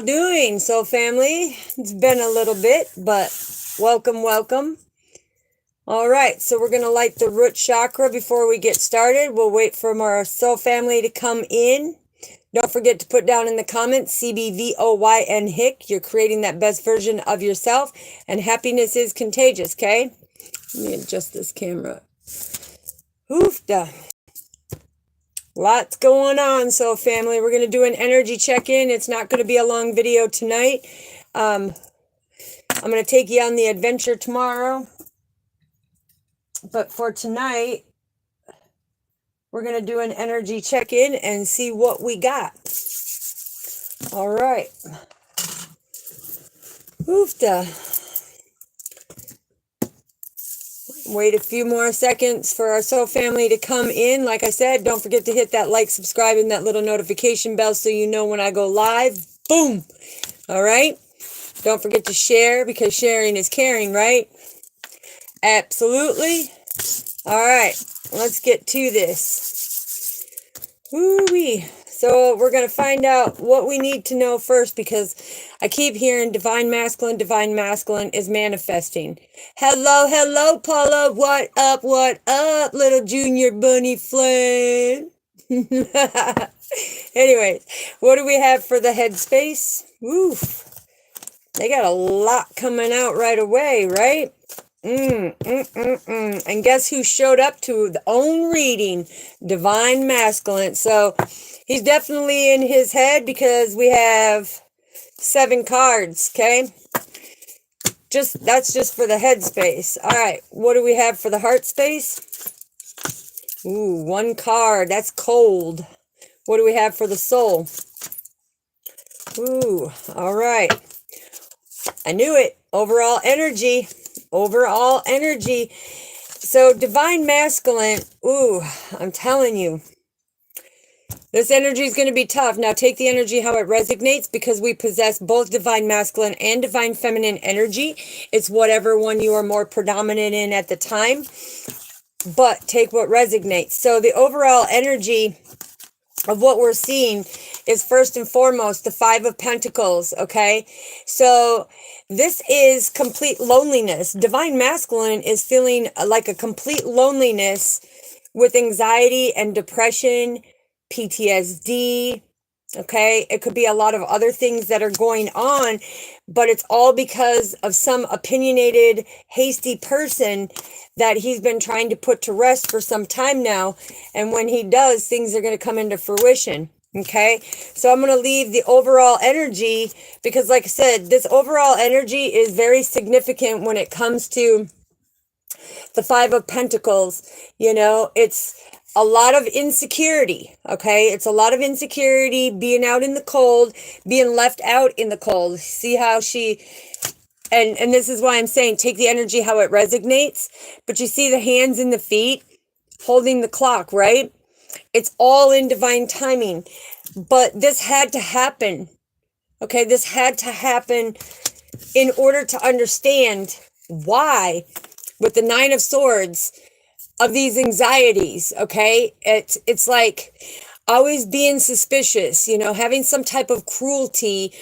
Doing so, family? It's been a little bit, but welcome. All right, so we're going to light the root chakra before we get started. We'll wait for our soul family to come in. Don't forget to put down in the comments CBVOY and HICK. You're creating that best version of yourself, and happiness is contagious, okay? Let me adjust this camera. Oofda. Lots going on, so family. We're going to do an energy check-in. It's not going to be a long video tonight. I'm going to take you on the adventure tomorrow. But for tonight, we're going to do an energy check-in and see what we got. All right. Oofda. Wait a few more seconds for our soul family to come in. Like I said, don't forget to hit that like, subscribe, and that little notification bell so you know when I go live. Boom. All right. Don't forget to share, because sharing is caring, right? Absolutely. All right. Let's get to this. Woo-wee. So we're going to find out what we need to know first, because I keep hearing divine masculine is manifesting. Hello, Paula. What up, little junior bunny flame? Anyways, what do we have for the headspace? Oof. They got a lot coming out right away, right? And guess who showed up to the own reading? Divine masculine. So he's definitely in his head, because we have 7 cards, okay? That's just for the headspace. All right, what do we have for the heart space? Ooh, 1 card. That's cold. What do we have for the soul? Ooh, all right. I knew it. Overall energy. So divine masculine, ooh, I'm telling you, this energy is going to be tough. Now take the energy how it resonates, because we possess both divine masculine and divine feminine energy. It's whatever one you are more predominant in at the time, but take what resonates. So the overall energy of what we're seeing is, first and foremost, the 5 of Pentacles, okay? So this is complete loneliness. Divine masculine is feeling like a complete loneliness with anxiety and depression, PTSD, okay? It could be a lot of other things that are going on, but it's all because of some opinionated, hasty person that he's been trying to put to rest for some time now. And when he does, things are going to come into fruition. Okay, so I'm going to leave the overall energy, because like I said, this overall energy is very significant when it comes to the 5 of Pentacles. You know, it's a lot of insecurity, okay? It's a lot of insecurity, being out in the cold, being left out in the cold. See how she... And this is why I'm saying take the energy how it resonates. But you see the hands and the feet holding the clock, right? It's all in divine timing. But this had to happen. Okay, this had to happen in order to understand why, with the 9 of Swords, of these anxieties, okay? It's like always being suspicious, you know, having some type of cruelty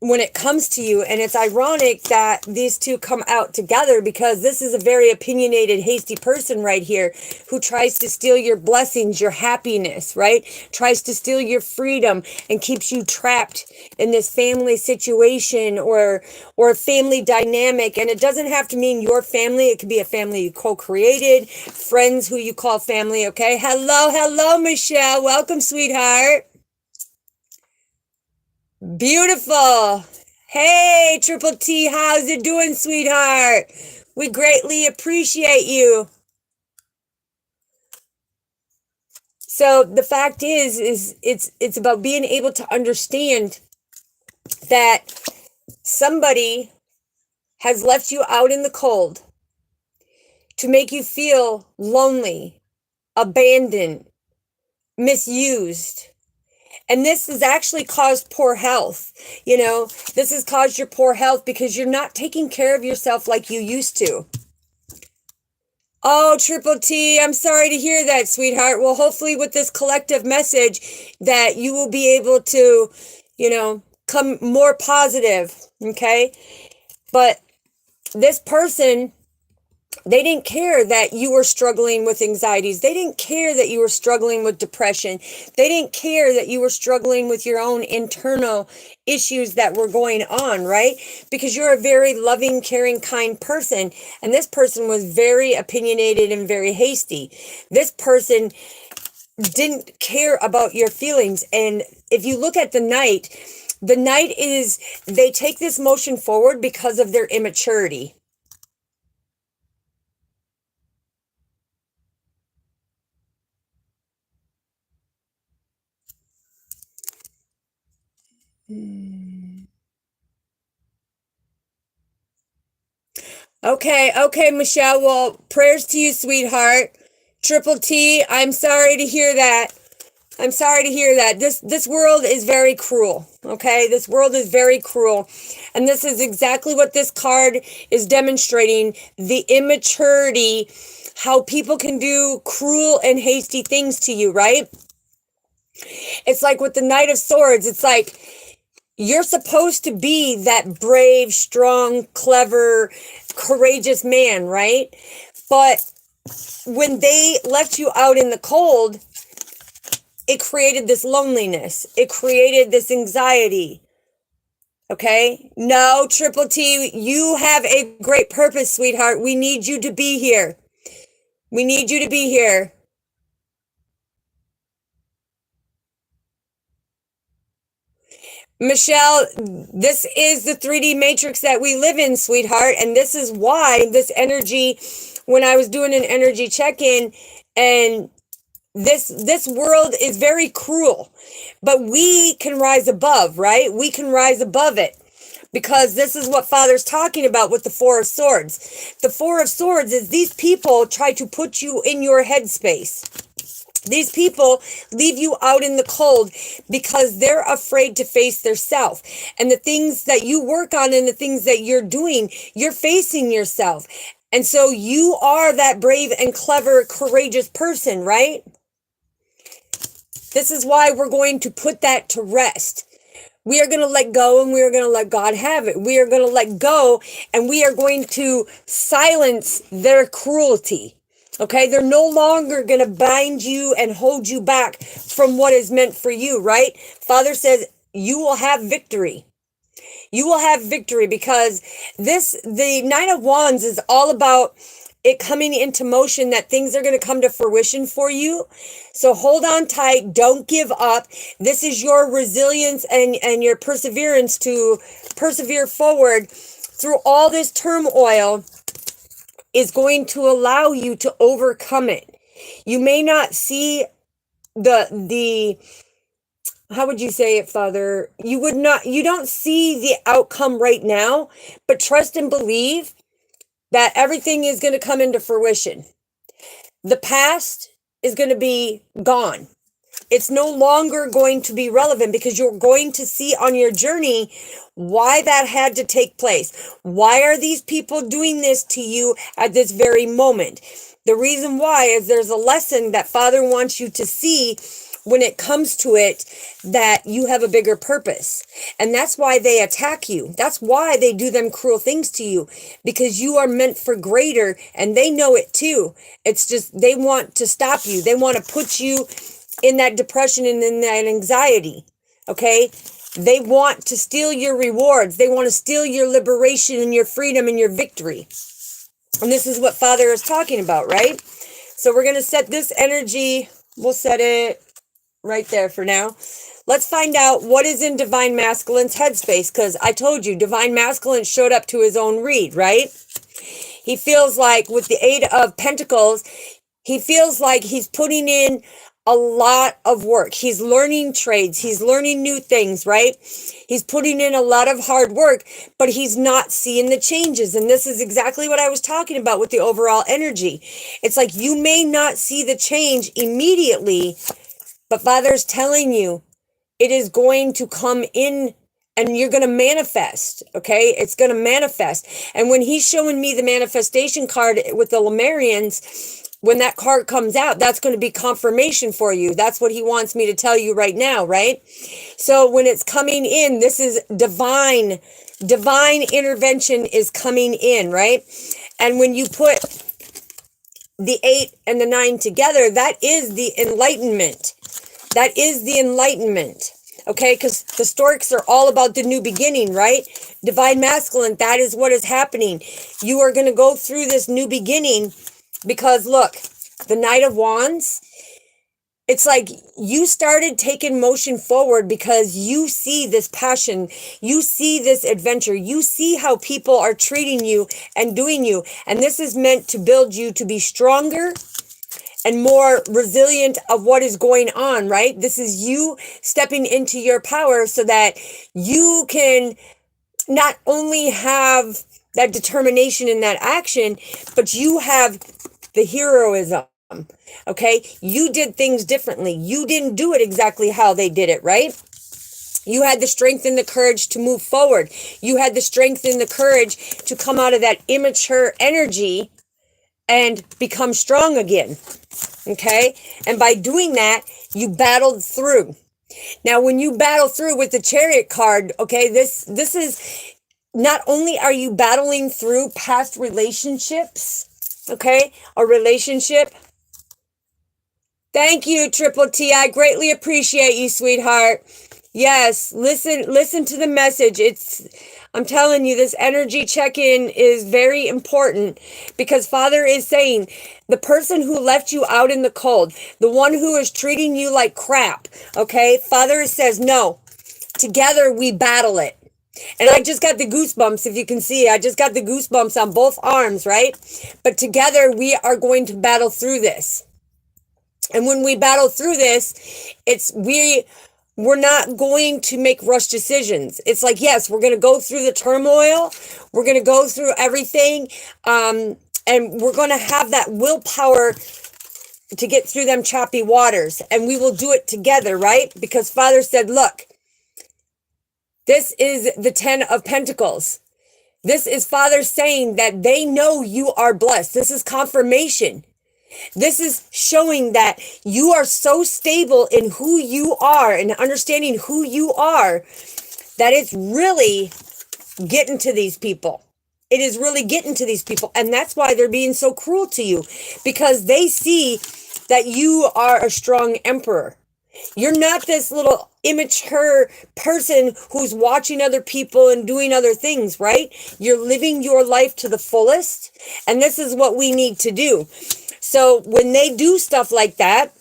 when it comes to you. And it's ironic that these two come out together, because this is a very opinionated, hasty person right here who tries to steal your blessings, your happiness, right? Tries to steal your freedom and keeps you trapped in this family situation or family dynamic. And it doesn't have to mean your family. It could be a family you co-created, friends who you call family, okay? Hello, Michelle. Welcome, sweetheart. Beautiful. Hey, Triple T, how's it doing, sweetheart? We greatly appreciate you. So the fact is it's about being able to understand that somebody has left you out in the cold to make you feel lonely, abandoned, misused. And this has actually caused poor health. You know, this has caused your poor health because you're not taking care of yourself like you used to. Oh, Triple T, I'm sorry to hear that, sweetheart. Well, hopefully with this collective message that you will be able to, you know, come more positive, okay? But this person, they didn't care that you were struggling with anxieties. They didn't care that you were struggling with depression. They didn't care that you were struggling with your own internal issues that were going on, right? Because you're a very loving, caring, kind person. And this person was very opinionated and very hasty. This person didn't care about your feelings. And if you look at the Knight is, they take this motion forward because of their immaturity. Okay, Michelle. Well, prayers to you, sweetheart. Triple T, I'm sorry to hear that. I'm sorry to hear that. This world is very cruel, okay? This world is very cruel. And this is exactly what this card is demonstrating, the immaturity, how people can do cruel and hasty things to you, right? It's like with the Knight of Swords, it's like you're supposed to be that brave, strong, clever, courageous man, right? But when they left you out in the cold, it created this loneliness. It created this anxiety. Okay? No, Triple T, you have a great purpose, sweetheart. We need you to be here. We need you to be here. Michelle, this is the 3D matrix that we live in, sweetheart. And this is why this energy, when I was doing an energy check-in, and this world is very cruel, but we can rise above, right? We can rise above it, because this is what Father's talking about with the Four of Swords. The Four of Swords is these people try to put you in your headspace. These people leave you out in the cold because they're afraid to face their self. And the things that you work on and the things that you're doing, you're facing yourself. And so you are that brave and clever, courageous person, right? This is why we're going to put that to rest. We are going to let go, and we are going to let God have it. We are going to let go, and we are going to silence their cruelty. Okay, they're no longer going to bind you and hold you back from what is meant for you, right? Father says you will have victory. You will have victory, because the Nine of Wands is all about it coming into motion, that things are going to come to fruition for you. So hold on tight. Don't give up. This is your resilience and your perseverance to persevere forward through all this turmoil is going to allow you to overcome it. You may not see the how would you say it, Father? You don't see the outcome right now, but trust and believe that everything is going to come into fruition. The past is going to be gone. It's no longer going to be relevant, because you're going to see on your journey why that had to take place. Why are these people doing this to you at this very moment? The reason why is there's a lesson that Father wants you to see when it comes to it, that you have a bigger purpose. And that's why they attack you. That's why they do them cruel things to you, because you are meant for greater, and they know it too. It's just they want to stop you. They want to put you in that depression and in that anxiety. Okay? They want to steal your rewards. They want to steal your liberation and your freedom and your victory. And this is what Father is talking about, right? So we're going to set this energy. We'll set it right there for now. Let's find out what is in Divine Masculine's headspace, because I told you, Divine Masculine showed up to his own read, right? He feels like with the Eight of Pentacles, he feels like he's putting in a lot of work. He's learning trades. He's learning new things, right? He's putting in a lot of hard work, but he's not seeing the changes. And this is exactly what I was talking about with the overall energy. It's like you may not see the change immediately, but Father's telling you it is going to come in, and you're going to manifest, okay? It's going to manifest. And when he's showing me the manifestation card with the Lamarians, when that card comes out, that's going to be confirmation for you. That's what he wants me to tell you right now, right? So when it's coming in, this is divine intervention is coming in, right? And when you put the 8 and the 9 together, that is the enlightenment. That is the enlightenment. Okay, because the storks are all about the new beginning, right? Divine masculine, that is what is happening. You are going to go through this new beginning because look, the Knight of Wands, it's like you started taking motion forward because you see this passion, you see this adventure, you see how people are treating you and doing you. And this is meant to build you to be stronger and more resilient of what is going on, right? This is you stepping into your power so that you can not only have that determination and that action, but you have the heroism. Okay, you did things differently. You didn't do it exactly how they did it, right? You had the strength and the courage to move forward. You had the strength and the courage to come out of that immature energy and become strong again. Okay, and by doing that, you battled through. Now, when you battle through with the Chariot card, okay, this is not only are you battling through past relationships, okay, a relationship. Thank you, Triple T. I greatly appreciate you, sweetheart. Yes, listen to the message. I'm telling you, this energy check-in is very important because Father is saying the person who left you out in the cold, the one who is treating you like crap, okay? Father says, no, together we battle it. And I just got the goosebumps, if you can see. I just got the goosebumps on both arms, right? But together we are going to battle through this. And when we battle through this, we're not going to make rush decisions. It's like, yes, we're going to go through the turmoil. We're going to go through everything. And we're going to have that willpower to get through them choppy waters. And we will do it together, right? Because Father said, look, this is the 10 of Pentacles. This is Father saying that they know you are blessed. This is confirmation. This is showing that you are so stable in who you are and understanding who you are that it's really getting to these people. It is really getting to these people. And that's why they're being so cruel to you, because they see that you are a strong emperor. You're not this little immature person who's watching other people and doing other things, right? You're living your life to the fullest. And this is what we need to do. So when they do stuff like that,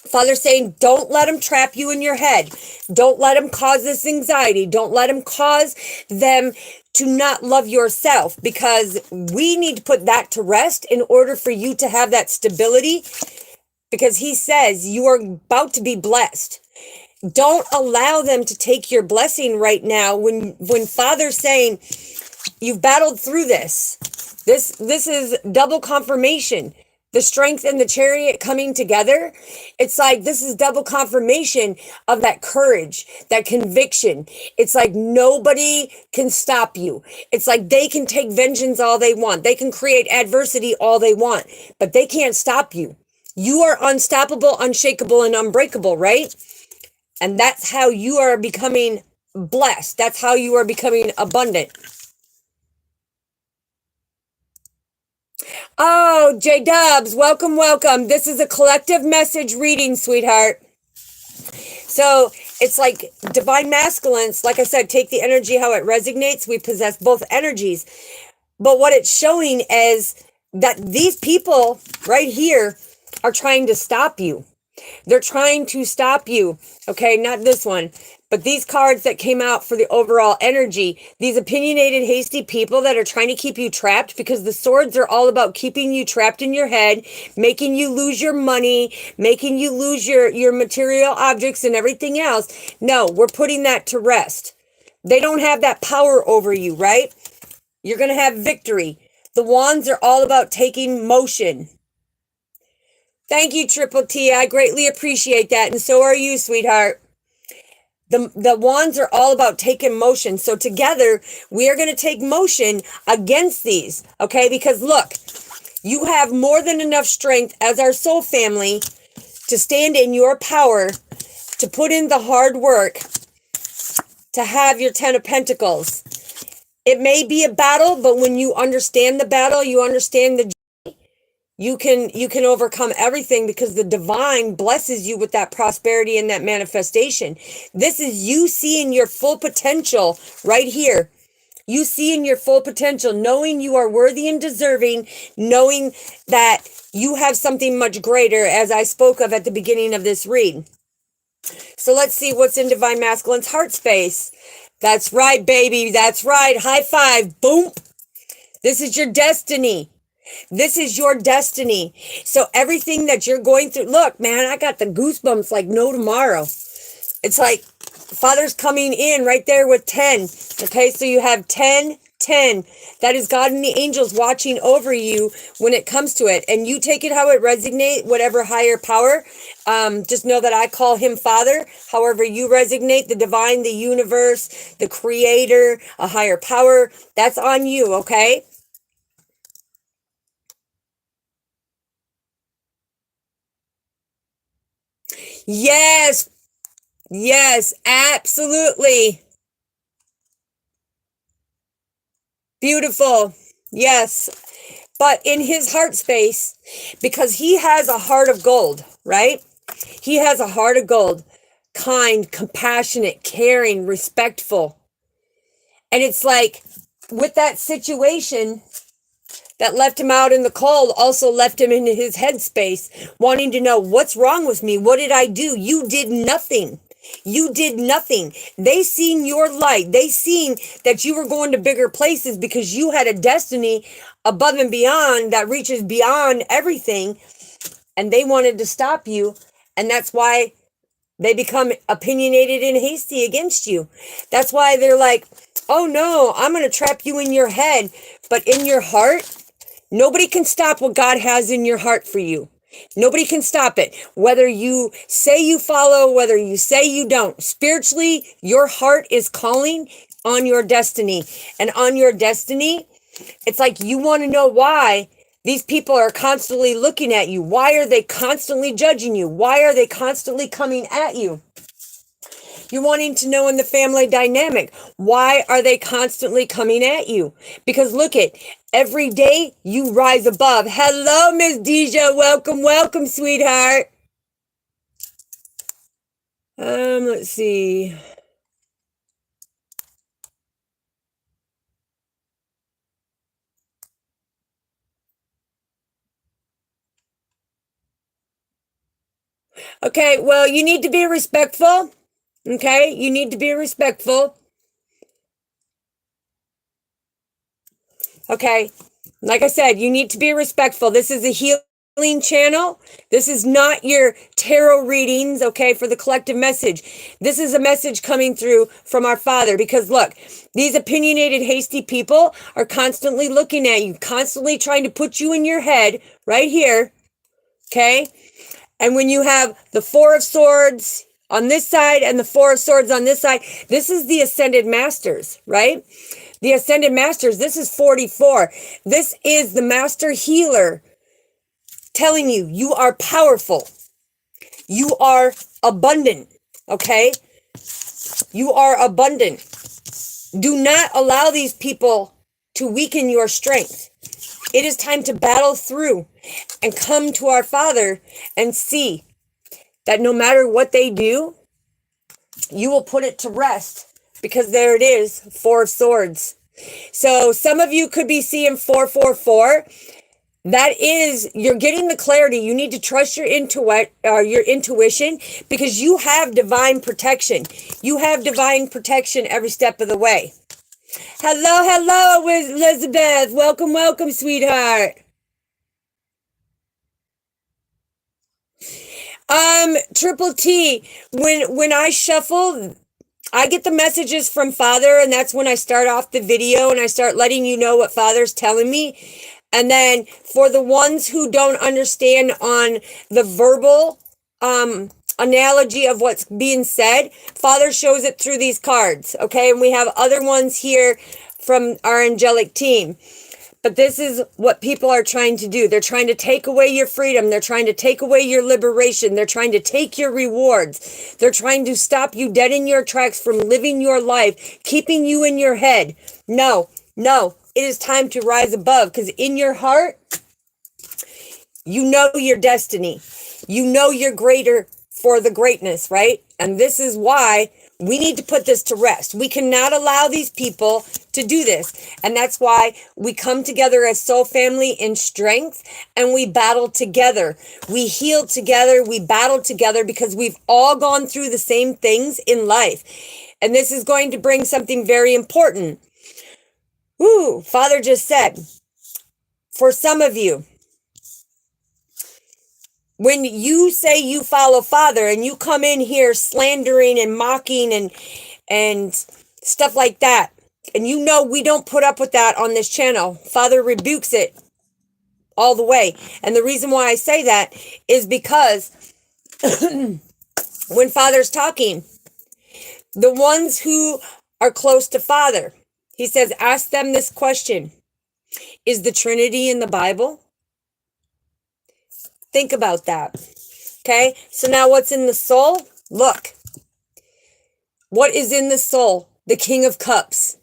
Father's saying, don't let them trap you in your head. Don't let them cause this anxiety. Don't let them cause them to not love yourself, because we need to put that to rest in order for you to have that stability, because he says you are about to be blessed. Don't allow them to take your blessing right now when Father's saying you've battled through this. This is double confirmation. The strength and the Chariot coming together, it's like this is double confirmation of that courage, that conviction. It's like nobody can stop you. It's like they can take vengeance all they want. They can create adversity all they want, but they can't stop you. You are unstoppable, unshakable, and unbreakable, right? And that's how you are becoming blessed. That's how you are becoming abundant. Oh, J Dubs, welcome, welcome. This is a collective message reading, sweetheart. So it's like divine masculines, like I said, take the energy how it resonates. We possess both energies. But what it's showing is that these people right here are trying to stop you. They're trying to stop you. Okay, not this one. But these cards that came out for the overall energy, these opinionated, hasty people that are trying to keep you trapped, because the swords are all about keeping you trapped in your head, making you lose your money, making you lose your material objects and everything else. No, we're putting that to rest. They don't have that power over you, right? You're going to have victory. The wands are all about taking motion. Thank you, Triple T. I greatly appreciate that. And so are you, sweetheart. The wands are all about taking motion. So together, we are going to take motion against these, okay? Because look, You have more than enough strength as our soul family to stand in your power, to put in the hard work, to have your 10 of Pentacles. It may be a battle, but when you understand the battle, you understand the you can overcome everything, because the divine blesses you with that prosperity and that manifestation. This is you seeing your full potential right here. You seeing your full potential, knowing you are worthy and deserving, knowing that you have something much greater, as I spoke of at the beginning of this read. So let's see what's in Divine Masculine's heart space. That's right, baby. That's right. High five. Boom. This is your destiny. This is your destiny. So everything that you're going through, look, man, I got the goosebumps like no tomorrow. It's like Father's coming in right there with 10. Okay, so you have 10, 10. That is God and the angels watching over you when it comes to it. And you take it how it resonates, whatever higher power. Just know that I call him Father. However you resonate, the divine, the universe, the creator, a higher power, that's on you, okay? Yes. Yes, absolutely. Beautiful. Yes. But in his heart space, because he has a heart of gold, right? He has a heart of gold. Kind, compassionate, caring, respectful. And it's like, with that situation that left him out in the cold, also left him in his headspace, wanting to know, what's wrong with me? What did I do? You did nothing. You did nothing. They seen your light. They seen that you were going to bigger places because you had a destiny above and beyond that reaches beyond everything. And they wanted to stop you. And that's why they become opinionated and hasty against you. That's why they're like, oh no, I'm going to trap you in your head. But in your heart, nobody can stop what God has in your heart for you. Nobody can stop it. Whether you say you follow, whether you say you don't. Spiritually, your heart is calling on your destiny. And on your destiny, it's like you want to know why these people are constantly looking at you. Why are they constantly judging you? Why are they constantly coming at you? You're wanting to know in the family dynamic, why are they constantly coming at you? Because look at, every day you rise above. Hello, Miss Deja. Welcome, welcome, sweetheart. Let's see. Okay, well, you need to be respectful. Okay, you need to be respectful. Okay, like I said, you need to be respectful. This is a healing channel. This is not your tarot readings, okay, for the collective message. This is a message coming through from our Father, because look, these opinionated, hasty people are constantly looking at you, constantly trying to put you in your head right here, okay? And when you have the Four of Swords on this side and the Four of Swords on this side, this is the Ascended Masters, right? The Ascended Masters, this is 44. This is the Master Healer telling you, you are powerful. You are abundant, okay? You are abundant. Do not allow these people to weaken your strength. It is time to battle through and come to our Father and see that no matter what they do, you will put it to rest, because there it is, Four of Swords. So some of you could be seeing 444. That is, you're getting the clarity. You need to trust your intuition, because you have divine protection. You have divine protection every step of the way. Hello, hello, Elizabeth. Welcome, welcome, sweetheart. Triple T, when I shuffle, I get the messages from Father, and that's when I start off the video and I start letting you know what Father's telling me. And then for the ones who don't understand on the verbal analogy of what's being said, Father shows it through these cards, okay? And we have other ones here from our angelic team. But this is what people are trying to do. They're trying to take away your freedom. They're trying to take away your liberation. They're trying to take your rewards. They're trying to stop you dead in your tracks from living your life, keeping you in your head. No, no, it is time to rise above, because in your heart, you know your destiny. You know you're greater for the greatness, right? And this is why we need to put this to rest. We cannot allow these people to do this. And that's why we come together as soul family in strength, and we battle together. We heal together. We battle together, because we've all gone through the same things in life. And this is going to bring something very important. Ooh, Father just said, for some of you, when you say you follow Father and you come in here slandering and mocking and stuff like that, and you know we don't put up with that on this channel, Father rebukes it all the way. And the reason why I say that is because when Father's talking, the ones who are close to Father, he says, ask them this question: is the Trinity in the Bible? Think about that. Okay, so now what's in the soul? Look, what is in the soul? The King of Cups.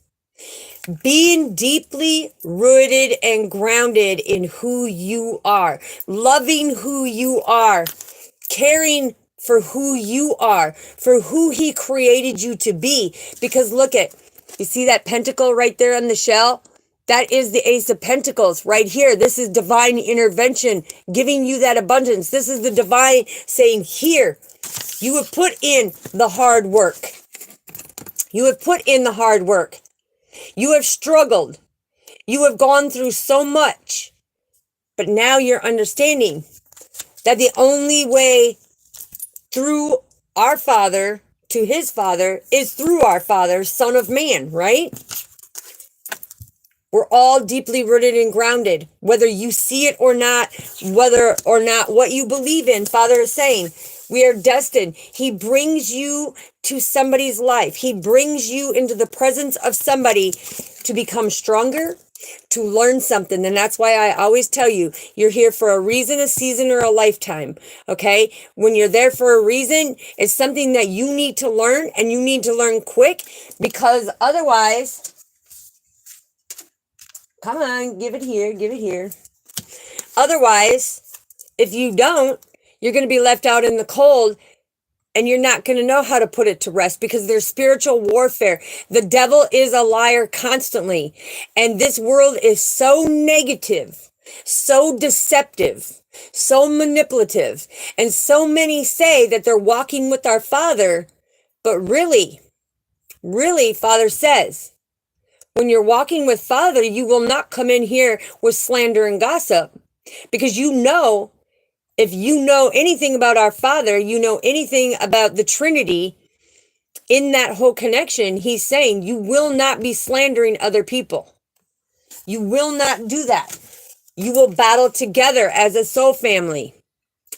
Being deeply rooted and grounded in who you are, loving who you are, caring for who you are, for who he created you to be. Because look at, you see that pentacle right there on the shell? That is the Ace of Pentacles right here. This is divine intervention, giving you that abundance. This is the divine saying, here, you have put in the hard work. You have put in the hard work. You have struggled. You have gone through so much. But now you're understanding that the only way through our Father to his Father is through our Father, Son of Man, right? We're all deeply rooted and grounded, whether you see it or not, whether or not what you believe in. Father is saying, we are destined. He brings you to somebody's life. He brings you into the presence of somebody to become stronger, to learn something. And that's why I always tell you, you're here for a reason, a season, or a lifetime. Okay? When you're there for a reason, it's something that you need to learn, and you need to learn quick, because otherwise, come on, give it here, give it here. Otherwise, if you don't, you're going to be left out in the cold, and you're not going to know how to put it to rest, because there's spiritual warfare. The devil is a liar constantly. And this world is so negative, so deceptive, so manipulative. And so many say that they're walking with our Father, but really, Father says, when you're walking with Father, you will not come in here with slander and gossip, because you know, if you know anything about our Father, you know anything about the Trinity, in that whole connection, he's saying you will not be slandering other people. You will not do that. You will battle together as a soul family.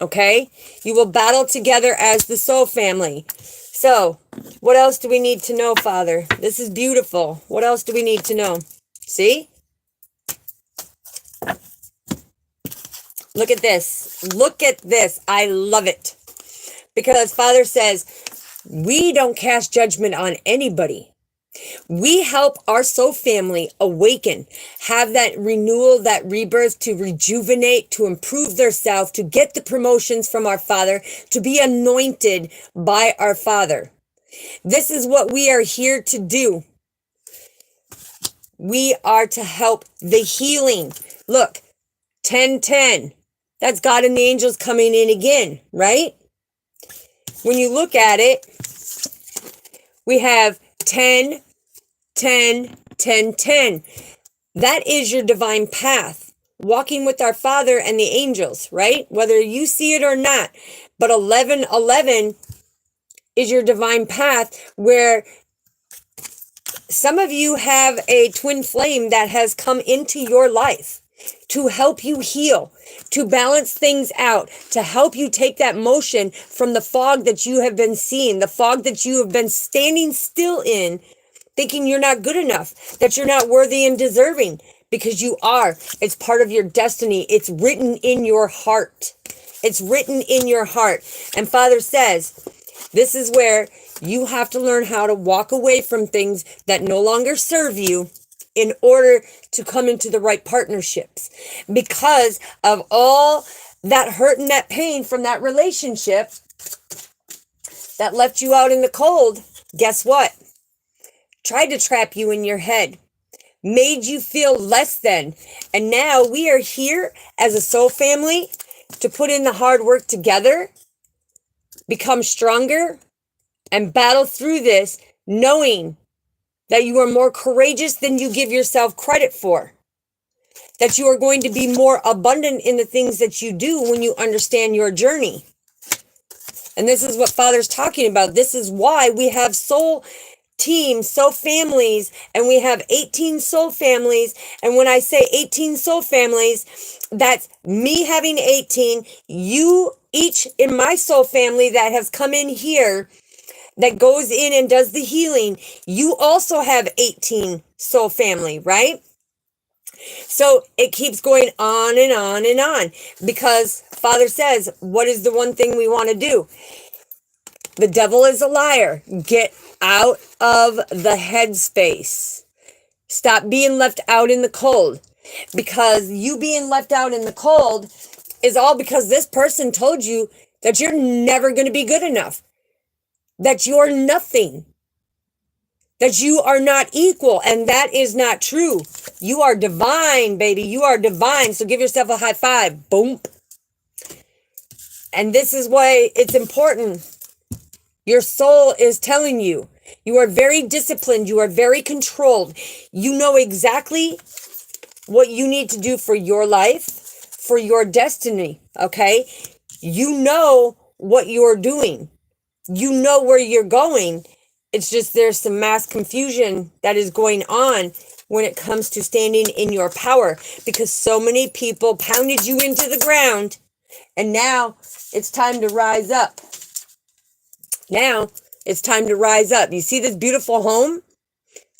Okay? You will battle together as the soul family. So, what else do we need to know, Father? This is beautiful. What else do we need to know? See? Look at this. Look at this. I love it. Because Father says, we don't cast judgment on anybody. We help our soul family awaken, have that renewal, that rebirth, to rejuvenate, to improve their self, to get the promotions from our Father, to be anointed by our Father. This is what we are here to do. We are to help the healing. Look, 10-10. That's God and the angels coming in again, right? When you look at it, we have 10, 10, 10, 10. That is your divine path, walking with our Father and the angels, right? Whether you see it or not. But 11, 11 is your divine path, where some of you have a twin flame that has come into your life to help you heal, to balance things out, to help you take that motion from the fog that you have been seeing, the fog that you have been standing still in, thinking you're not good enough, that you're not worthy and deserving. because you are. It's part of your destiny. It's written in your heart. It's written in your heart. And Father says, this is where you have to learn how to walk away from things that no longer serve you in order to come into the right partnerships. Because of all that hurt and that pain from that relationship that left you out in the cold, guess what? Tried to trap you in your head, made you feel less than. And now we are here as a soul family to put in the hard work together, become stronger, and battle through this, knowing that you are more courageous than you give yourself credit for. That you are going to be more abundant in the things that you do when you understand your journey. And this is what Father's talking about. This is why we have soul teams, soul families, and we have 18 soul families. And when I say 18 soul families, that's me having 18, you each in my soul family that has come in here, that goes in and does the healing, you also have 18 soul family, right? So it keeps going on and on and on, because Father says, what is the one thing we want to do? The devil is a liar. Get out of the headspace. Stop being left out in the cold, because you being left out in the cold is all because this person told you that you're never going to be good enough, that you're nothing, that you are not equal. And that is not true. You are divine, baby. You are divine. So give yourself a high five. Boom. And this is why it's important. Your soul is telling you, you are very disciplined. You are very controlled. You know exactly what you need to do for your life, for your destiny. Okay. You know what you're doing. You know where you're going. It's just there's some mass confusion that is going on when it comes to standing in your power, because so many people pounded you into the ground, and now it's time to rise up. Now it's time to rise up. You see this beautiful home?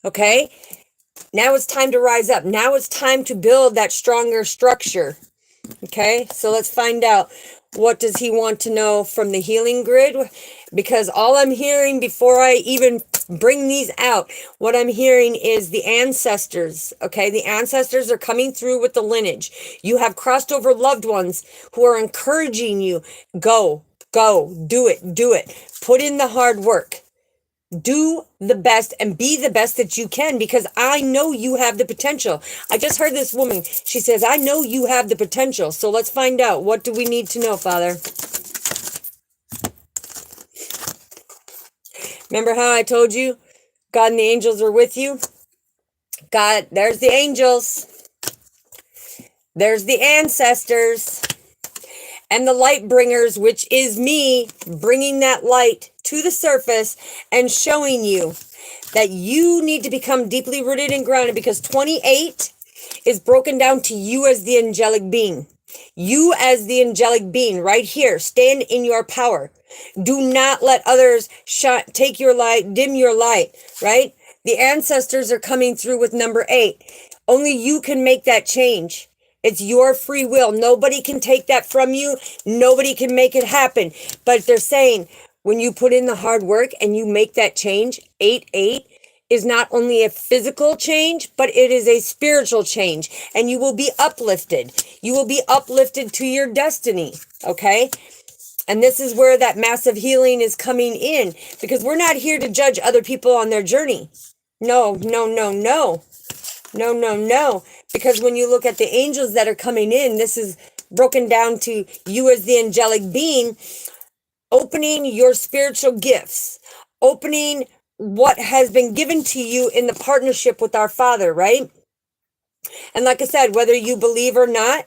Okay. Now it's time to rise up. Now it's time to build that stronger structure. Okay. So let's find out, what does he want to know from the healing grid? Because all I'm hearing before I even bring these out, what I'm hearing is the ancestors. Okay. The ancestors are coming through with the lineage. You have crossed over loved ones who are encouraging you. Go, do it. Put in the hard work. Do the best and be the best that you can, because I know you have the potential. I just heard this woman. She says, I know you have the potential. So let's find out. What do we need to know, Father? Remember how I told you God and the angels are with you? God, there's the angels. There's the ancestors. And the light bringers, which is me, bringing that light to the surface and showing you that you need to become deeply rooted and grounded, because 28 is broken down to you as the angelic being. You as the angelic being right here. Stand in your power. Do not let others take your light, dim your light, right? The ancestors are coming through with number 8. Only you can make that change. It's your free will. Nobody can take that from you. Nobody can make it happen. But they're saying, when you put in the hard work and you make that change, 8-8 is not only a physical change, but it is a spiritual change. And you will be uplifted. You will be uplifted to your destiny. Okay? And this is where that massive healing is coming in, because we're not here to judge other people on their journey. No. Because when you look at the angels that are coming in, this is broken down to you as the angelic being, opening your spiritual gifts, opening what has been given to you in the partnership with our Father, right? And like I said, whether you believe or not,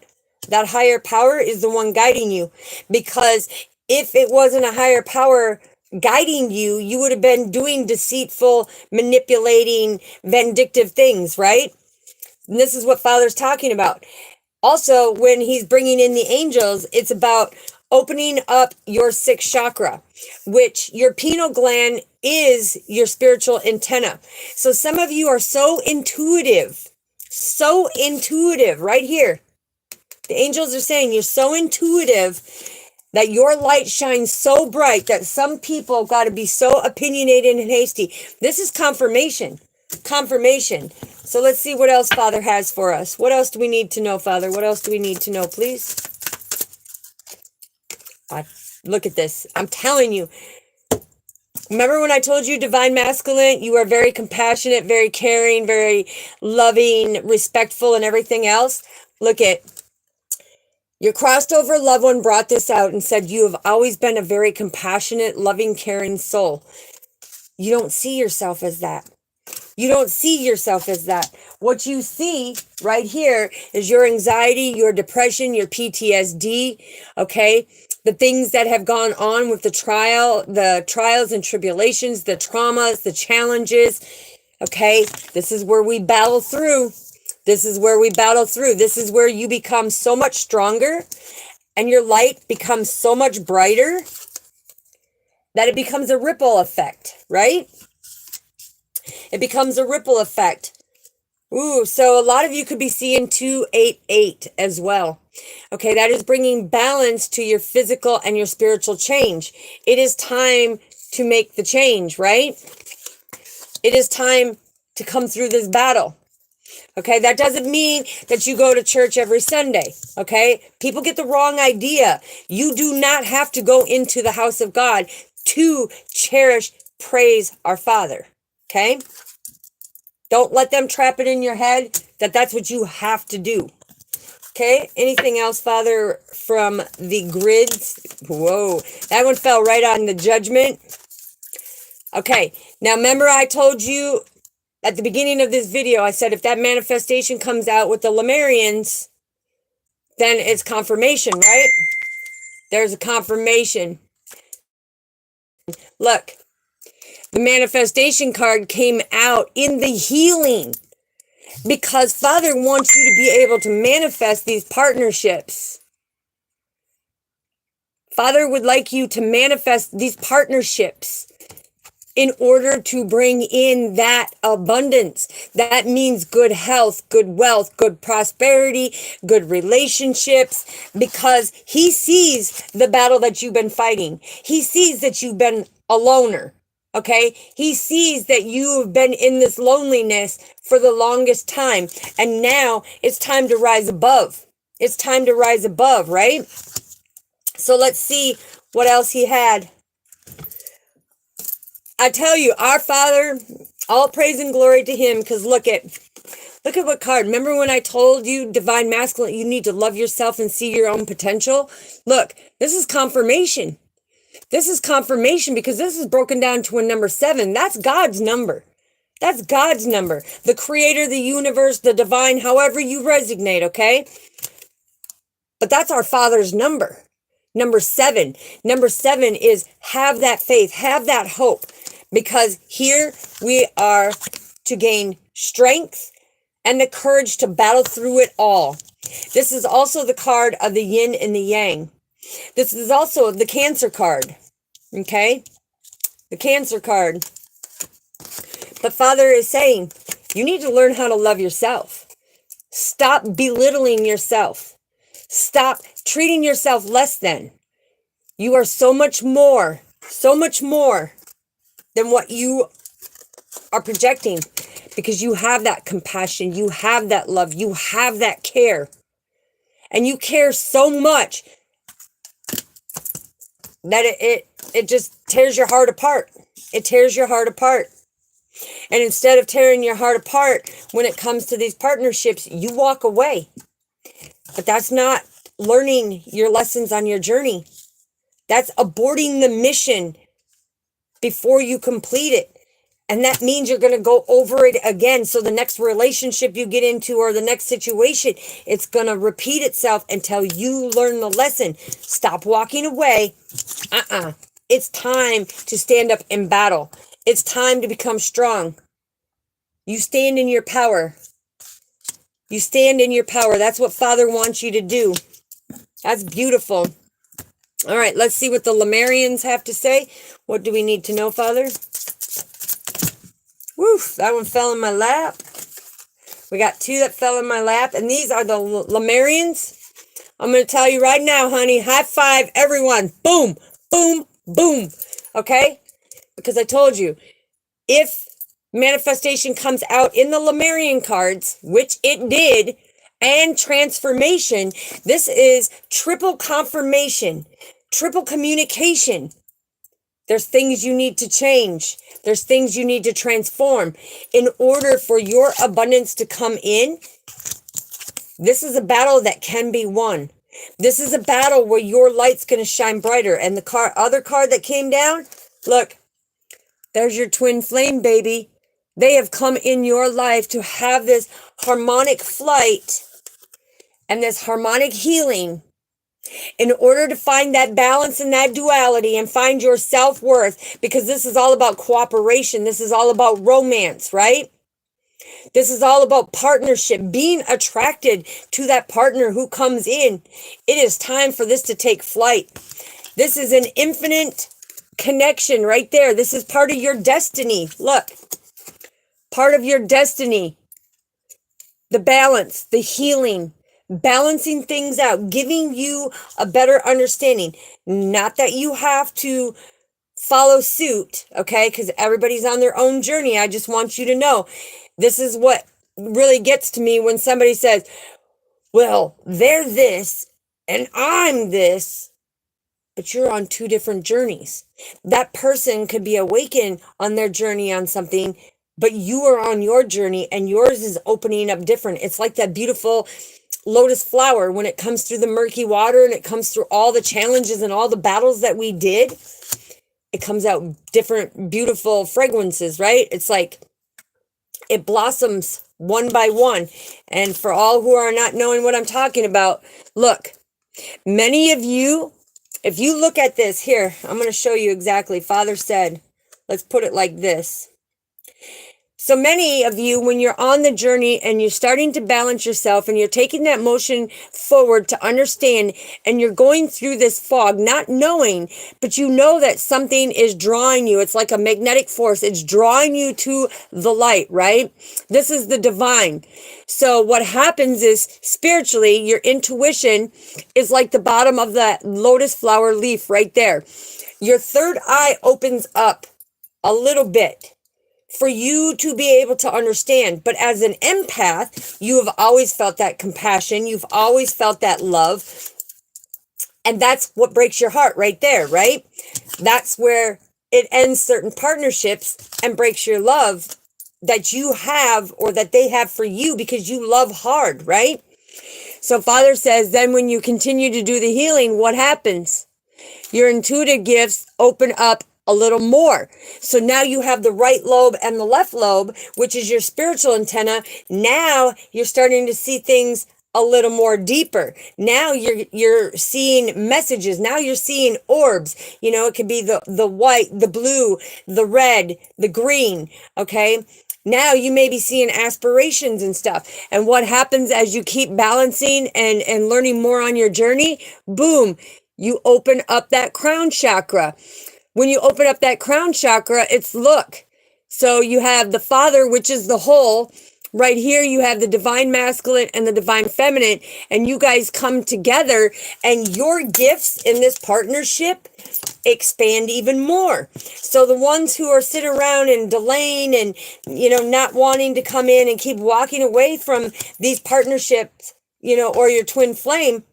that higher power is the one guiding you. Because if it wasn't a higher power guiding you, you would have been doing deceitful, manipulating, vindictive things, right? And this is what Father's talking about. Also, when he's bringing in the angels, it's about opening up your 6th chakra, which your pineal gland is your spiritual antenna. So some of you are so intuitive, So intuitive right here. The angels are saying you're so intuitive that your light shines so bright that some people got to be so opinionated and hasty. This is confirmation. Confirmation. So let's see what else Father has for us. What else do we need to know, Father? What else do we need to know, please? Look at this. I'm telling you. Remember when I told you divine masculine, you are very compassionate, very caring, very loving, respectful, and everything else? Look at your crossed over loved one brought this out and said you have always been a very compassionate, loving, caring soul. You don't see yourself as that. You don't see yourself as that. What you see right here is your anxiety, your depression, your PTSD, okay? The things that have gone on with the trials and tribulations, the traumas, the challenges, okay? This is where we battle through. This is where we battle through. This is where you become so much stronger and your light becomes so much brighter that it becomes a ripple effect, right? It becomes a ripple effect. Ooh, so a lot of you could be seeing 288 as well. Okay, that is bringing balance to your physical and your spiritual change. It is time to make the change, right? It is time to come through this battle. Okay, that doesn't mean that you go to church every Sunday. Okay, people get the wrong idea. You do not have to go into the house of God to cherish, praise our Father. Okay, don't let them trap it in your head that that's what you have to do. Okay, anything else, Father, from the grids? Whoa, that one fell right on the judgment. Okay, now remember I told you at the beginning of this video, I said if that manifestation comes out with the Lamarians, then it's confirmation, right? There's a confirmation. Look, the manifestation card came out in the healing because Father wants you to be able to manifest these partnerships. Father would like you to manifest these partnerships in order to bring in that abundance. That means good health, good wealth, good prosperity, good relationships, because he sees the battle that you've been fighting. He sees that you've been a loner, okay? He sees that you have been in this loneliness for the longest time, and now it's time to rise above. It's time to rise above, right? So let's see what else he had. I tell you, our Father, all praise and glory to him, because look at what card. Remember when I told you, divine masculine, you need to love yourself and see your own potential? Look, this is confirmation. This is confirmation because this is broken down to a number 7. That's God's number. That's God's number. The creator, the universe, the divine, however you resonate, okay? But that's our Father's number. Number 7. Number 7 is have that faith, have that hope. Because here we are to gain strength and the courage to battle through it all. This is also the card of the yin and the yang. This is also the Cancer card. Okay? The Cancer card. But Father is saying, you need to learn how to love yourself. Stop belittling yourself. Stop treating yourself less than. You are so much more than what you are projecting, because you have that compassion, you have that love, you have that care, and you care so much that it just tears your heart apart. It tears your heart apart. And instead of tearing your heart apart when it comes to these partnerships, you walk away. But that's not learning your lessons on your journey. That's aborting the mission before you complete it. And that means you're going to go over it again. So the next relationship you get into or the next situation, it's going to repeat itself until you learn the lesson. Stop walking away. It's time to stand up in battle. It's time to become strong. You stand in your power. You stand in your power. That's what Father wants you to do. That's beautiful. All right, let's see what the Lamarians have to say. What do we need to know, Father? Woo, that one fell in my lap. We got 2 that fell in my lap, and these are the Lamarians. I'm going to tell you right now, honey, high five, everyone. Boom, boom, boom. Okay? Because I told you, if manifestation comes out in the Lamarian cards, which it did, and transformation, this is triple confirmation, triple communication. There's things you need to change. There's things you need to transform in order for your abundance to come in. This is a battle that can be won. This is a battle where your light's going to shine brighter. And the other card that came down, look, there's your twin flame, baby. They have come in your life to have this harmonic flight and this harmonic healing in order to find that balance and that duality and find your self-worth, because this is all about cooperation. This is all about romance, right? This is all about partnership, being attracted to that partner who comes in. It is time for this to take flight. This is an infinite connection right there. This is part of your destiny. Look, part of your destiny. The balance, the healing, balancing things out, giving you a better understanding. Not that you have to follow suit, okay? Because everybody's on their own journey. I just want you to know, this is what really gets to me when somebody says, well, they're this and I'm this, but you're on 2 different journeys. That person could be awakened on their journey on something, but you are on your journey and yours is opening up different. It's like that beautiful lotus flower when it comes through the murky water and it comes through all the challenges and all the battles that we did. It comes out different, beautiful fragrances, right? It's like it blossoms one by one. And for all who are not knowing what I'm talking about, look, many of you, if you look at this here, I'm going to show you exactly. Father said, let's put it like this. So many of you, when you're on the journey and you're starting to balance yourself and you're taking that motion forward to understand, and you're going through this fog, not knowing, but you know that something is drawing you. It's like a magnetic force. It's drawing you to the light, right? This is the divine. So what happens is spiritually, your intuition is like the bottom of that lotus flower leaf right there. Your third eye opens up a little bit for you to be able to understand. But as an empath, you have always felt that compassion. You've always felt that love. And that's what breaks your heart right there, right? That's where it ends certain partnerships and breaks your love that you have or that they have for you, because you love hard, right? So Father says, then when you continue to do the healing, what happens? Your intuitive gifts open up a little more. So now you have the right lobe and the left lobe, which is your spiritual antenna. Now you're starting to see things a little more deeper. Now you're seeing messages. Now you're seeing orbs. You know, it could be the white, the blue, the red, the green. Okay. Now you may be seeing aspirations and stuff. And what happens as you keep balancing and learning more on your journey? Boom, you open up that crown chakra. When you open up that crown chakra, it's look. So you have the Father, which is the whole. Right here, you have the divine masculine and the divine feminine, and you guys come together, and your gifts in this partnership expand even more. So the ones who are sitting around and delaying and, you know, not wanting to come in and keep walking away from these partnerships, you know, or your twin flame,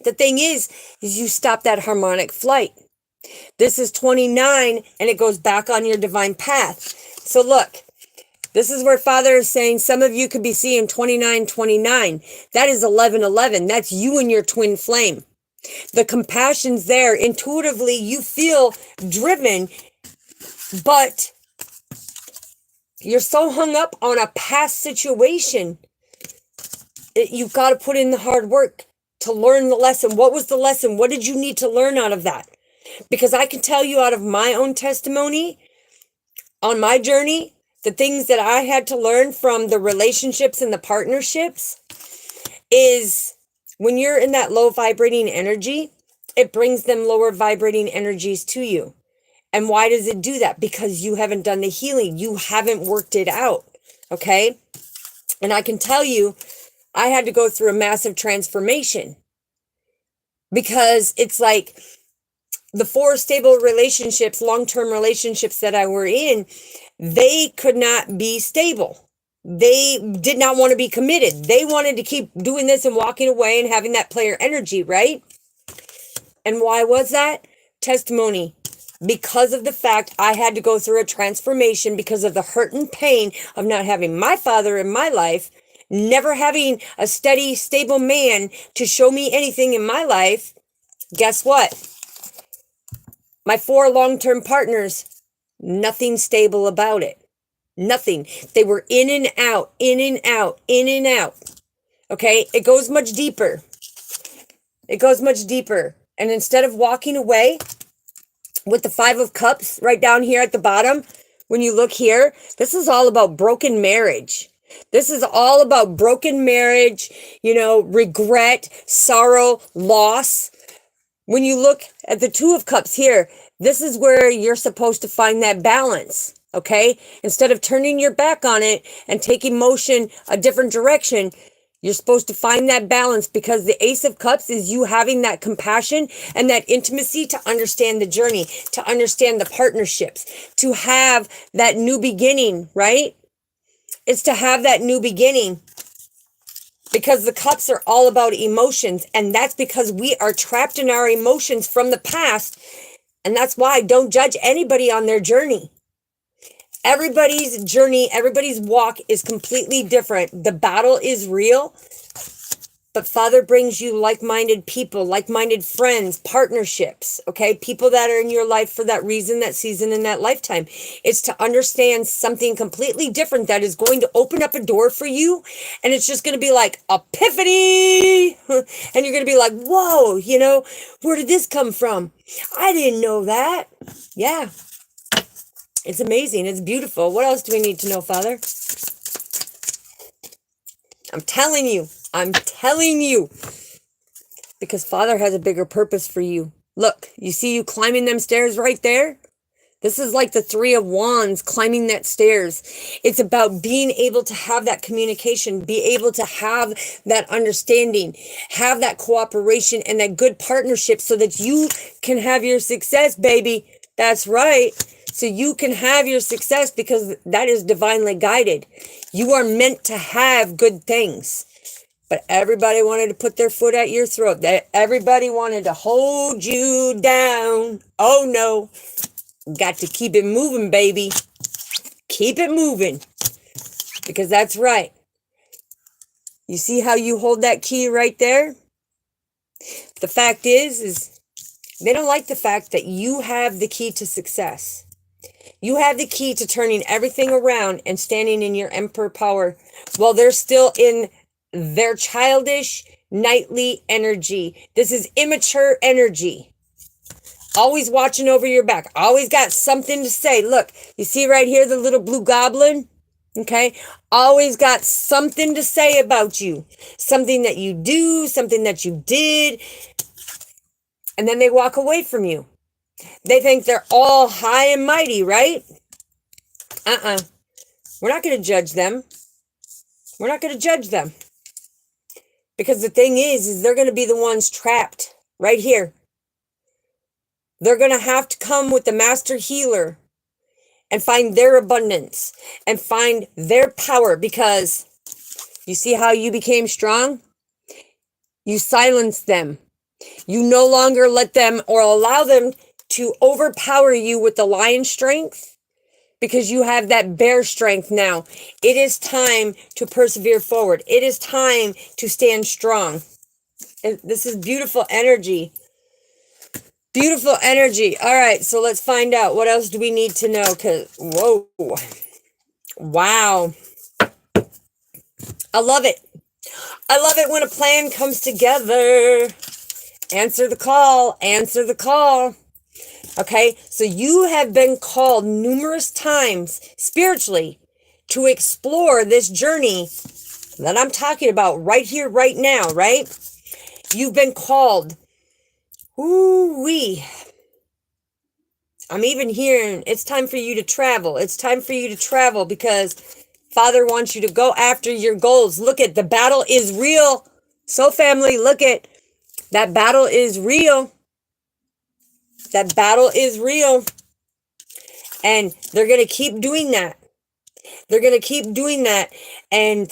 the thing is you stop that harmonic flight. This is 29, and it goes back on your divine path. So look, this is where Father is saying some of you could be seeing 2929. That is 1111. That's you and your twin flame. The compassion's there. Intuitively, you feel driven, but you're so hung up on a past situation. You've got to put in the hard work to learn the lesson. What was the lesson? What did you need to learn out of that? Because I can tell you out of my own testimony, on my journey, the things that I had to learn from the relationships and the partnerships is when you're in that low vibrating energy, it brings them lower vibrating energies to you. And why does it do that? Because you haven't done the healing. You haven't worked it out. Okay. And I can tell you, I had to go through a massive transformation, because it's like the 4 stable relationships, long-term relationships that I were in, they could not be stable. They did not want to be committed. They wanted to keep doing this and walking away and having that player energy, right? And why was that? Testimony. Because of the fact I had to go through a transformation, because of the hurt and pain of not having my father in my life, never having a steady, stable man to show me anything in my life. Guess what? My 4 long-term partners, nothing stable about it. Nothing. They were in and out, in and out, in and out. Okay? It goes much deeper. It goes much deeper. And instead of walking away with the 5 of Cups right down here at the bottom, when you look here, this is all about broken marriage. This is all about broken marriage, regret, sorrow, loss. When you look at the 2 of Cups here, this is where you're supposed to find that balance, okay? Instead of turning your back on it and taking motion a different direction, you're supposed to find that balance, because the Ace of Cups is you having that compassion and that intimacy to understand the journey, to understand the partnerships, to have that new beginning, right? It's to have that new beginning, because the Cups are all about emotions, and that's because we are trapped in our emotions from the past, and that's why don't judge anybody on their journey. Everybody's journey, everybody's walk is completely different. The battle is real, but Father brings you like-minded people, like-minded friends, partnerships, okay? People that are in your life for that reason, that season, and that lifetime. It's to understand something completely different that is going to open up a door for you, and it's just going to be like epiphany, and you're going to be like, whoa, where did this come from? I didn't know that. Yeah. It's amazing. It's beautiful. What else do we need to know, Father? I'm telling you. Because Father has a bigger purpose for you. Look, you see you climbing them stairs right there? This is like the 3 of Wands climbing that stairs. It's about being able to have that communication, be able to have that understanding, have that cooperation and that good partnership so that you can have your success, baby. That's right. So you can have your success, because that is divinely guided. You are meant to have good things. But everybody wanted to put their foot at your throat. Everybody wanted to hold you down. Oh no. Got to keep it moving, baby. Keep it moving. Because that's right. You see how you hold that key right there? The fact is they don't like the fact that you have the key to success. You have the key to turning everything around and standing in your emperor power while they're still in their childish, knightly energy. This is immature energy. Always watching over your back. Always got something to say. Look, you see right here the little blue goblin? Okay? Always got something to say about you. Something that you do, something that you did. And then they walk away from you. They think they're all high and mighty, right? We're not going to judge them. We're not going to judge them. Because the thing is they're going to be the ones trapped right here. They're going to have to come with the master healer and find their abundance and find their power, because you see how you became strong? You silenced them. You no longer let them or allow them to overpower you with the lion strength, because you have that bear strength now. It is time to persevere forward. It is time to stand strong. And this is beautiful energy. Beautiful energy. All right, so let's find out. What else do we need to know? Because, whoa. Wow. I love it. I love it when a plan comes together. Answer the call. Answer the call. Okay, so you have been called numerous times spiritually to explore this journey that I'm talking about right here, right now, right? You've been called. Ooh-wee. I'm even hearing it's time for you to travel. It's time for you to travel, because Father wants you to go after your goals. Look at the battle is real. So family, look at that battle is real. That battle is real. And they're going to keep doing that. They're going to keep doing that. And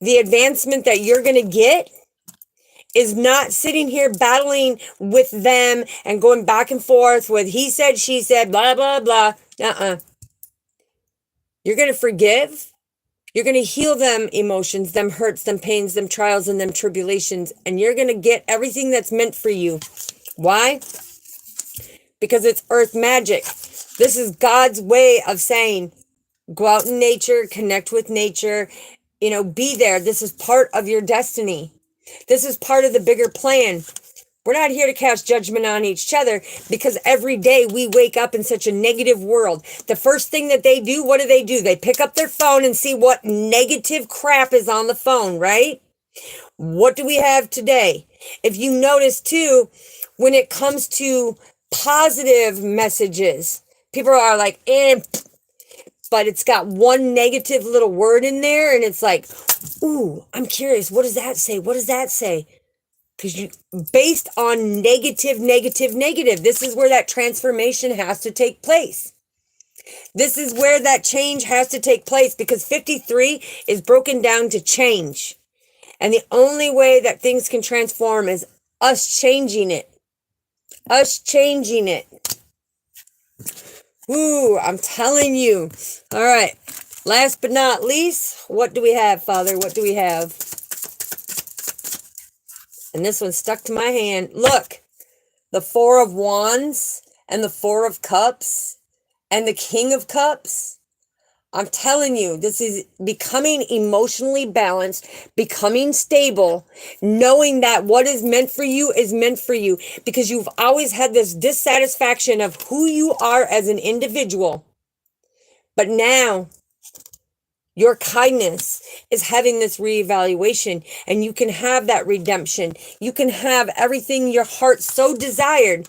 the advancement that you're going to get is not sitting here battling with them and going back and forth with he said, she said, blah, blah, blah. You're going to forgive. You're going to heal them emotions, them hurts, them pains, them trials, and them tribulations. And you're going to get everything that's meant for you. Why? Because it's earth magic. This is God's way of saying, go out in nature, connect with nature, be there. This is part of your destiny. This is part of the bigger plan. We're not here to cast judgment on each other because every day we wake up in such a negative world. The first thing that they do, what do? They pick up their phone and see what negative crap is on the phone, right? What do we have today? If you notice too, when it comes to positive messages, people are like, but it's got one negative little word in there and it's like, ooh, I'm curious. What does that say? What does that say? Because based on negative, this is where that transformation has to take place. This is where that change has to take place because 53 is broken down to change. And the only way that things can transform is us changing it. Us changing it. Ooh, I'm telling you. All right. Last but not least, what do we have, Father? What do we have? And this one stuck to my hand. Look, the 4 of Wands and the 4 of Cups and the King of Cups. I'm telling you, this is becoming emotionally balanced, becoming stable, knowing that what is meant for you is meant for you because you've always had this dissatisfaction of who you are as an individual. But now, your kindness is having this reevaluation and you can have that redemption. You can have everything your heart so desired.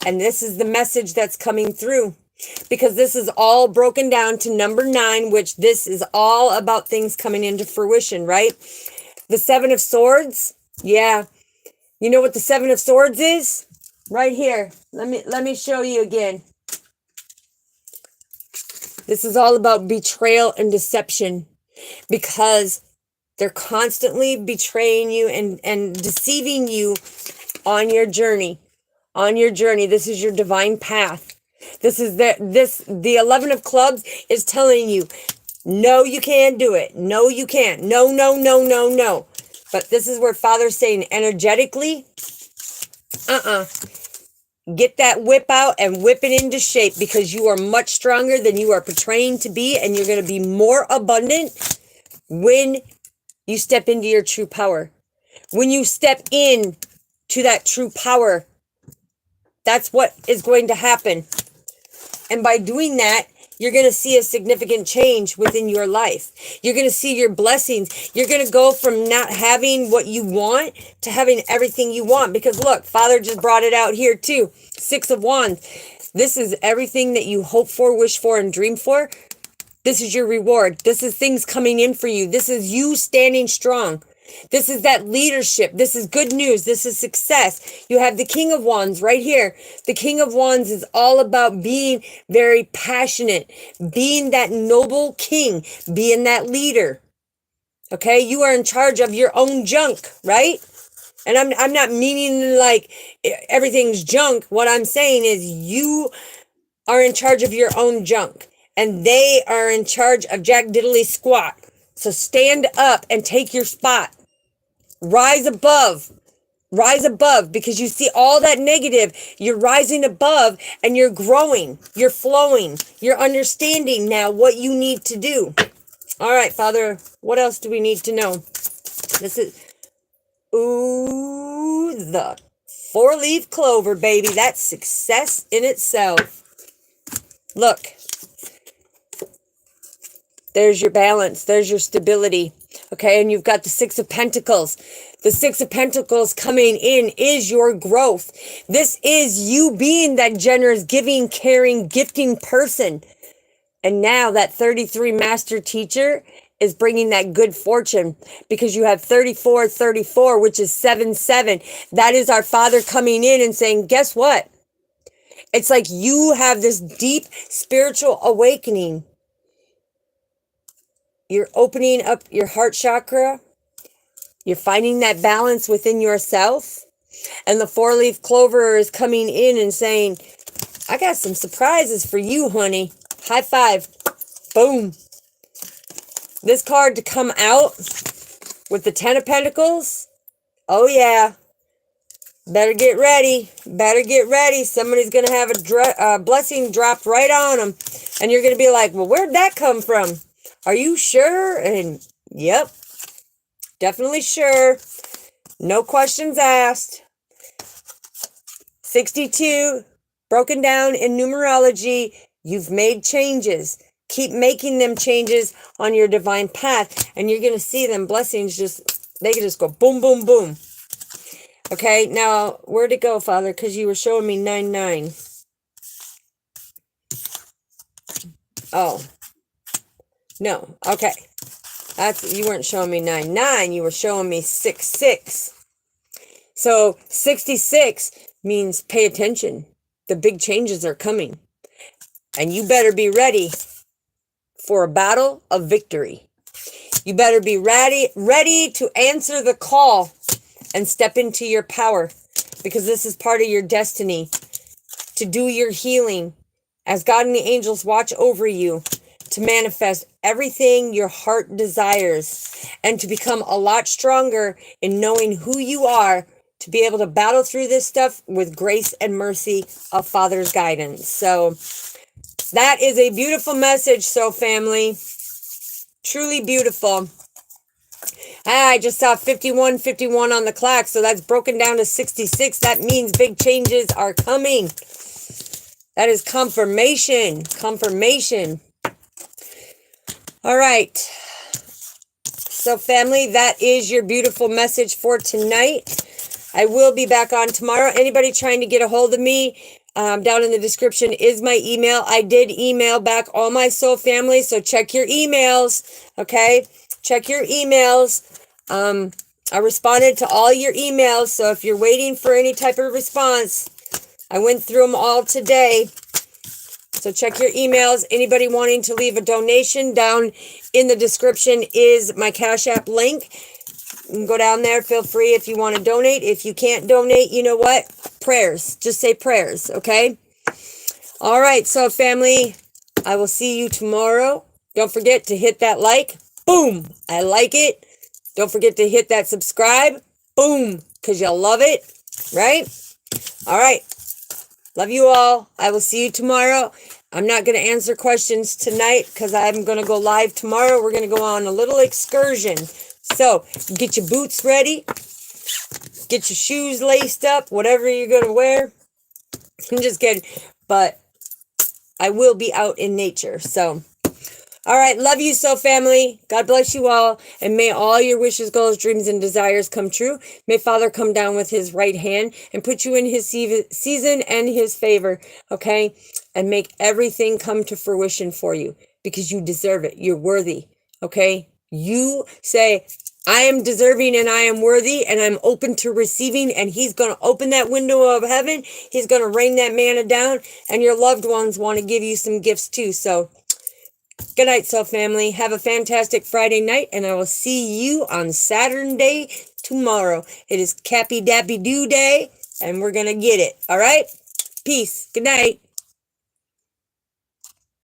And this is the message that's coming through because this is all broken down to number 9, which this is all about things coming into fruition, right? The 7 of Swords. Yeah. You know what the 7 of Swords is? Right here. Let me show you again. This is all about betrayal and deception because they're constantly betraying you and deceiving you on your journey. On your journey. This is your divine path. This is the 11 of Clubs is telling you, no, you can't do it. No, you can't. No, no, no, no, no. But this is where Father's saying energetically, get that whip out and whip it into shape because you are much stronger than you are portraying to be and you're going to be more abundant when you step into your true power. When you step in to that true power, that's what is going to happen. And by doing that, you're going to see a significant change within your life. You're going to see your blessings. You're going to go from not having what you want to having everything you want. Because look, Father just brought it out here too. 6 of Wands. This is everything that you hope for, wish for, and dream for. This is your reward. This is things coming in for you. This is you standing strong. This is that leadership. This is good news. This is success. You have the King of Wands right here. The King of Wands is all about being very passionate, being that noble king, being that leader. Okay, you are in charge of your own junk, right? And I'm not meaning like everything's junk. What I'm saying is you are in charge of your own junk, and they are in charge of Jack Diddley Squat. So stand up and take your spot. Rise above because you see all that negative. You're rising above and you're growing. You're flowing. You're understanding now what you need to do. All right, Father, what else do we need to know? This is, ooh, the 4-leaf clover, baby. That's success in itself. Look. There's your balance. There's your stability. Okay, and you've got the 6 of Pentacles. The 6 of Pentacles coming in is your growth. This is you being that generous, giving, caring, gifting person. And now that 33 master teacher is bringing that good fortune, because you have 34, 34, which is 7, 7. That is our Father coming in and saying, guess what? It's like you have this deep spiritual awakening. You're opening up your heart chakra. You're finding that balance within yourself. And the 4-leaf clover is coming in and saying, I got some surprises for you, honey. High five. Boom. This card to come out with the 10 of Pentacles. Oh, yeah. Better get ready. Better get ready. Somebody's going to have a blessing dropped right on them. And you're going to be like, well, where'd that come from? Are you sure? And yep. Definitely sure. No questions asked. 62. Broken down in numerology. You've made changes. Keep making them changes on your divine path. And you're going to see them blessings they can just go boom, boom, boom. Okay, now, where'd it go, Father? Because you were showing me 9, 9. Oh. No, okay. You weren't showing me 9, 9. You were showing me 6, 6. So, 66 means pay attention. The big changes are coming. And you better be ready for a battle of victory. You better be ready to answer the call and step into your power, because this is part of your destiny, to do your healing as God and the angels watch over you, to manifest everything your heart desires, and to become a lot stronger in knowing who you are, to be able to battle through this stuff with grace and mercy of Father's guidance. So that is a beautiful message, so family. Truly beautiful. I just saw 51, 51 on the clock, so that's broken down to 66. That means big changes are coming. That is confirmation. Confirmation. All right. So, family, that is your beautiful message for tonight. I will be back on tomorrow. Anybody trying to get a hold of me, down in the description is my email. I did email back all my soul family, so check your emails, okay? Check your emails. I responded to all your emails, so if you're waiting for any type of response, I went through them all today. So check your emails. Anybody wanting to leave a donation, down in the description is my Cash App link. You can go down there. Feel free if you want to donate. If you can't donate, you know what? Prayers. Just say prayers, okay? All right, so family, I will see you tomorrow. Don't forget to hit that like. Boom. I like it. Don't forget to hit that subscribe. Boom. Because you'll love it. Right? All right. Love you all. I will see you tomorrow. I'm not going to answer questions tonight because I'm going to go live tomorrow. We're going to go on a little excursion. So get your boots ready. Get your shoes laced up. Whatever you're going to wear. I'm just kidding. But I will be out in nature. So, all right. Love you so, family. God bless you all. And may all your wishes, goals, dreams, and desires come true. May Father come down with his right hand and put you in his season and his favor. Okay? And make everything come to fruition for you because you deserve it. You're worthy. Okay? You say, I am deserving and I am worthy and I'm open to receiving, and he's going to open that window of heaven. He's going to rain that manna down, and your loved ones want to give you some gifts too. So good night, soul family. Have a fantastic Friday night, and I will see you on Saturday tomorrow. It is Cappy Dappy Doo Day, and we're going to get it. All right? Peace. Good night.